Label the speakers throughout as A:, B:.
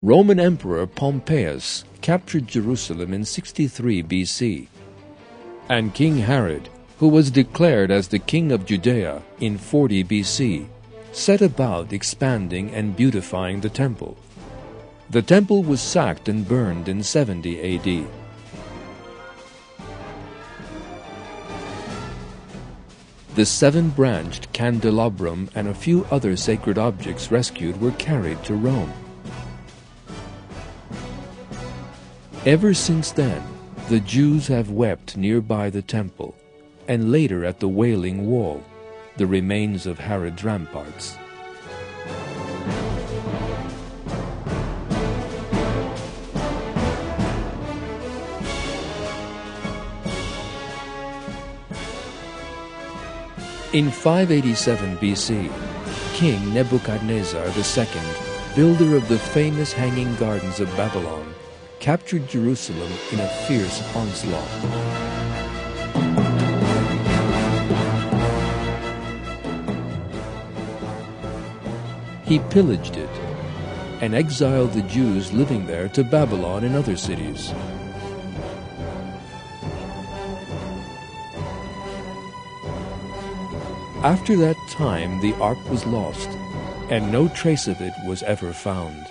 A: Roman Emperor Pompeius captured Jerusalem in 63 BC, and King Herod, who was declared as the king of Judea in 40 BC, set about expanding and beautifying the temple. The temple was sacked and burned in 70 AD. The seven-branched candelabrum and a few other sacred objects rescued were carried to Rome. Ever since then, the Jews have wept nearby the temple, and later at the Wailing Wall, the remains of Herod's ramparts. In 587 BC, King Nebuchadnezzar II, builder of the famous Hanging Gardens of Babylon, captured Jerusalem in a fierce onslaught. He pillaged it and exiled the Jews living there to Babylon and other cities. After that time, the ark was lost, and no trace of it was ever found.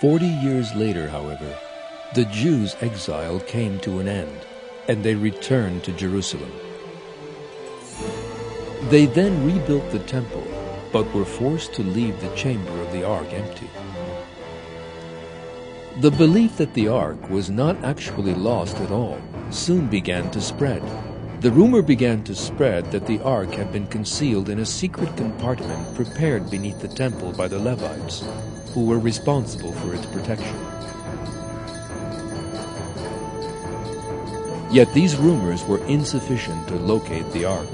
A: 40 years later, however, the Jews' exile came to an end, and they returned to Jerusalem. They then rebuilt the temple, but were forced to leave the chamber of the ark empty. The belief that the ark was not actually lost at all soon began to spread. The rumor began to spread that the ark had been concealed in a secret compartment prepared beneath the temple by the Levites, who were responsible for its protection. Yet these rumors were insufficient to locate the ark.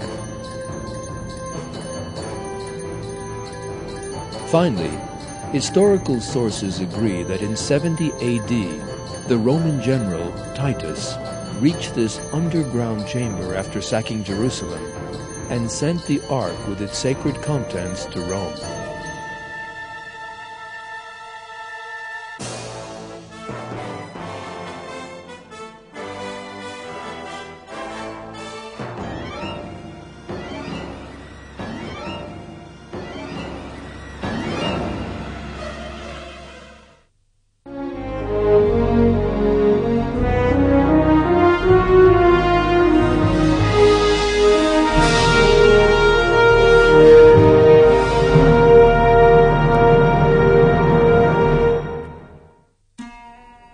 A: Finally, historical sources agree that in 70 AD, the Roman general Titus reached this underground chamber after sacking Jerusalem and sent the ark with its sacred contents to Rome.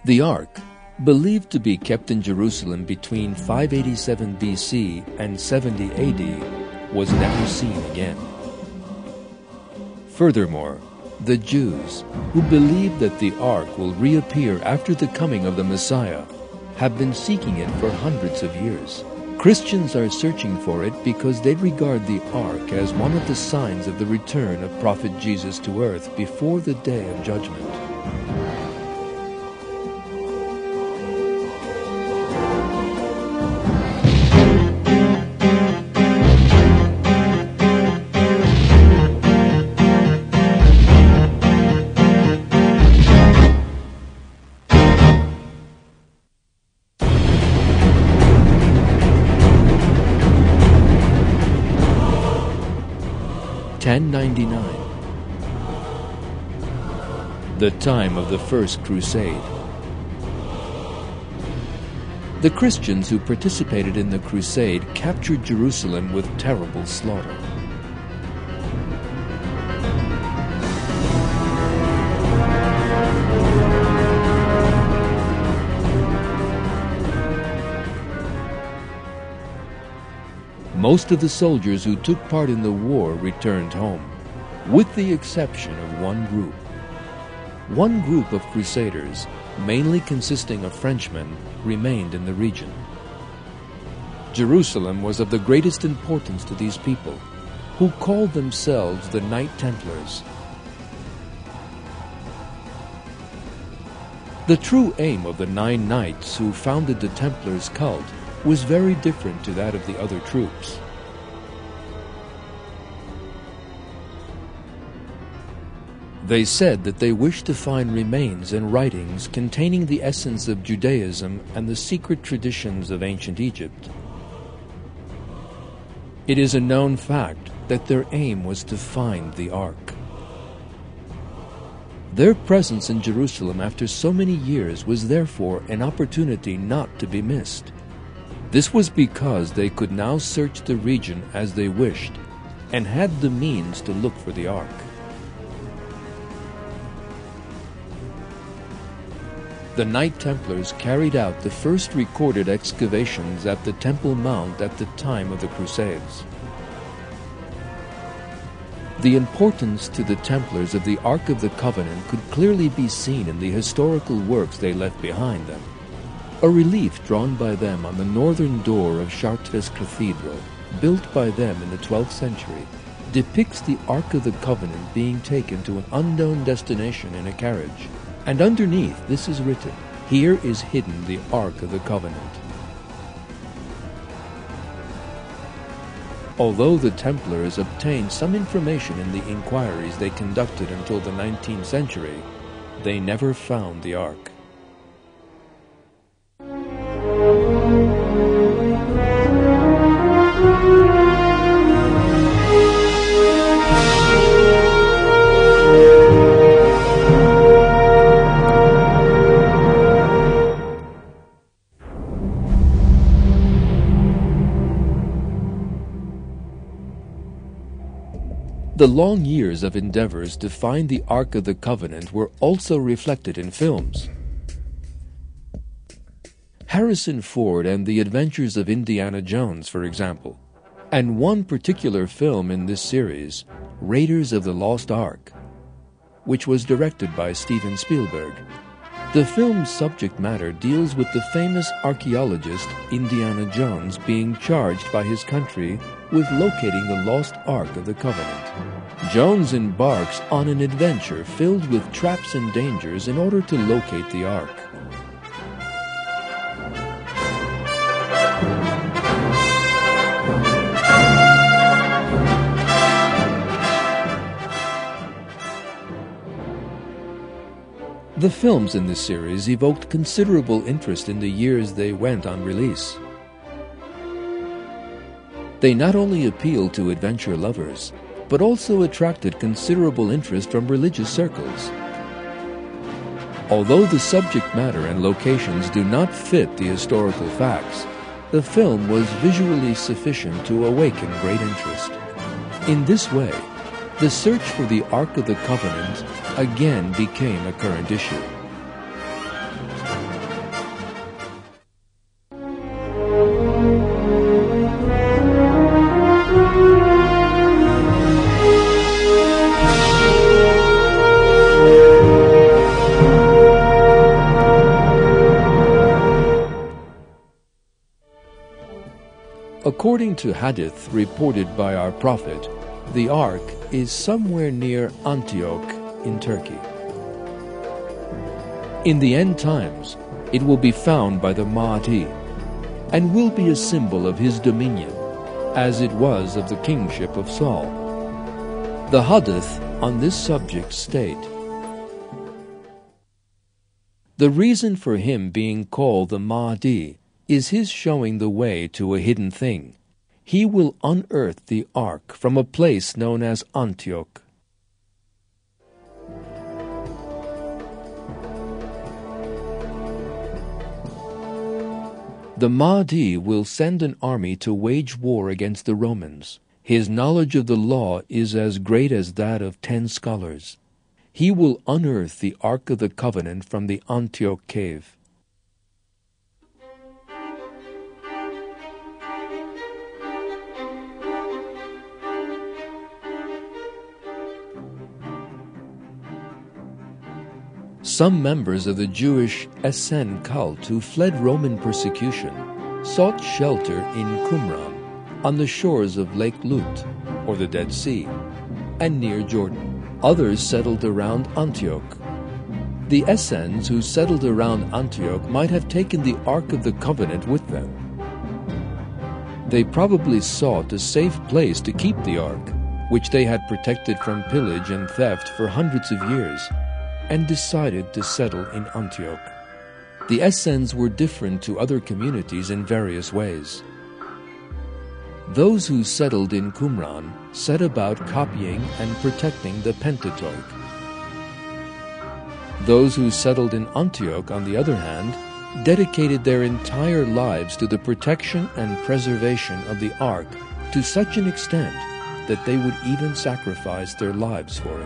A: The ark, believed to be kept in Jerusalem between 587 BC and 70 AD, was never seen again. Furthermore, the Jews, who believe that the ark will reappear after the coming of the Messiah, have been seeking it for hundreds of years. Christians are searching for it because they regard the ark as one of the signs of the return of Prophet Jesus to earth before the day of judgment. The time of the First Crusade. The Christians who participated in the crusade captured Jerusalem with terrible slaughter. Most of the soldiers who took part in the war returned home, with the exception of one group. One group of crusaders, mainly consisting of Frenchmen, remained in the region. Jerusalem was of the greatest importance to these people, who called themselves the Knight Templars. The true aim of the 9 knights who founded the Templars cult was very different to that of the other troops. They said that they wished to find remains and writings containing the essence of Judaism and the secret traditions of ancient Egypt. It is a known fact that their aim was to find the Ark. Their presence in Jerusalem after so many years was therefore an opportunity not to be missed. This was because they could now search the region as they wished and had the means to look for the Ark. The Knight Templars carried out the first recorded excavations at the Temple Mount at the time of the Crusades. The importance to the Templars of the Ark of the Covenant could clearly be seen in the historical works they left behind them. A relief drawn by them on the northern door of Chartres Cathedral, built by them in the 12th century, depicts the Ark of the Covenant being taken to an unknown destination in a carriage. And underneath this is written, "Here is hidden the Ark of the Covenant." Although the Templars obtained some information in the inquiries they conducted until the 19th century, they never found the Ark. The long years of endeavors to find the Ark of the Covenant were also reflected in films. Harrison Ford and the Adventures of Indiana Jones, for example, and one particular film in this series, Raiders of the Lost Ark, which was directed by Steven Spielberg. The film's subject matter deals with the famous archaeologist Indiana Jones being charged by his country with locating the lost Ark of the Covenant. Jones embarks on an adventure filled with traps and dangers in order to locate the Ark. The films in this series evoked considerable interest in the years they went on release. They not only appealed to adventure lovers, but also attracted considerable interest from religious circles. Although the subject matter and locations do not fit the historical facts, the film was visually sufficient to awaken great interest. In this way, the search for the Ark of the Covenant again became a current issue. According to hadith reported by our Prophet, the Ark is somewhere near Antioch in Turkey. In the end times, it will be found by the Mahdi and will be a symbol of his dominion, as it was of the kingship of Saul. The hadith on this subject state, the reason for him being called the Mahdi is his showing the way to a hidden thing. He will unearth the Ark from a place known as Antioch. The Mahdi will send an army to wage war against the Romans. His knowledge of the law is as great as that of 10 scholars. He will unearth the Ark of the Covenant from the Antioch cave. Some members of the Jewish Essen cult who fled Roman persecution sought shelter in Qumran, on the shores of Lake Lut, or the Dead Sea, and near Jordan. Others settled around Antioch. The Essens who settled around Antioch might have taken the Ark of the Covenant with them. They probably sought a safe place to keep the Ark, which they had protected from pillage and theft for hundreds of years, and decided to settle in Antioch. The Essens were different to other communities in various ways. Those who settled in Qumran set about copying and protecting the Pentateuch. Those who settled in Antioch, on the other hand, dedicated their entire lives to the protection and preservation of the Ark to such an extent that they would even sacrifice their lives for it.